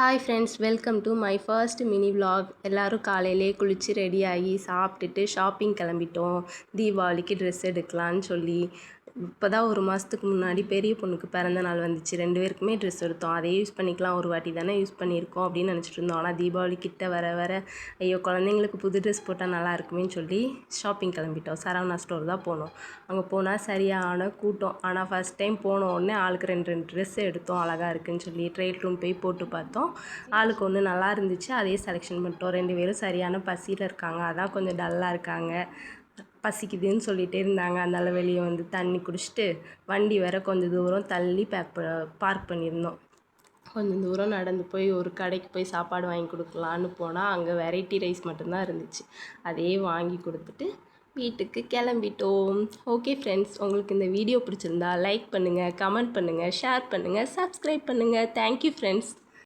Hi friends, welcome to my first mini vlog. எல்லோரும் காலையிலே குளித்து ரெடியாகி சாப்பிட்டுட்டு ஷாப்பிங் கிளம்பிட்டோம். தீபாவளிக்கு ட்ரெஸ் எடுக்கலான்னு சொல்லி இப்போ தான் ஒரு மாதத்துக்கு முன்னாடி பெரிய பொண்ணுக்கு பிறந்த நாள் வந்துச்சு. 2 பேருக்குமே ட்ரெஸ் எடுத்தோம். அதே யூஸ் பண்ணிக்கலாம், ஒரு வாட்டி தானே யூஸ் பண்ணியிருக்கோம் அப்படின்னு நினச்சிட்டு இருந்தோம். ஆனால் தீபாவளி கிட்ட வர வர ஐயோ குழந்தைங்களுக்கு புது ட்ரெஸ் போட்டால் நல்லா இருக்குமேன்னு சொல்லி ஷாப்பிங் கிளம்பிட்டோம். சரவணா ஸ்டோர் தான் போனோம். அங்கே போனால் சரியான கூட்டம். ஆனால் ஃபஸ்ட் டைம் போன உடனே ஆளுக்கு 2 ட்ரெஸ் எடுத்தோம். அழகாக இருக்குதுன்னு சொல்லி ட்ரேட் ரூம் போய் போட்டு பார்த்தோம். ஆளுக்கு ஒன்று நல்லா இருந்துச்சு, அதே செலெக்ஷன் பண்ணிட்டோம். 2 பேரும் சரியான பசியில் இருக்காங்க, அதான் கொஞ்சம் டல்லாக இருக்காங்க. பசிக்குதுன்னு சொல்லிகிட்டே இருந்தாங்க. அதனால் வெளியே வந்து தண்ணி குடிச்சிட்டு வண்டி வேற கொஞ்சம் தூரம் தள்ளி பார்க் பண்ணியிருந்தோம். கொஞ்சம் தூரம் நடந்து போய் ஒரு கடைக்கு போய் சாப்பாடு வாங்கி கொடுக்கலான்னு போனால் அங்கே வெரைட்டி ரைஸ் மட்டும்தான் இருந்துச்சு. அதே வாங்கி கொடுத்துட்டு வீட்டுக்கு கிளம்பிட்டோம். ஓகே ஃப்ரெண்ட்ஸ், உங்களுக்கு இந்த வீடியோ பிடிச்சிருந்தா லைக் பண்ணுங்கள், கமெண்ட் பண்ணுங்கள், ஷேர் பண்ணுங்கள், சப்ஸ்கிரைப் பண்ணுங்கள். Thank you friends.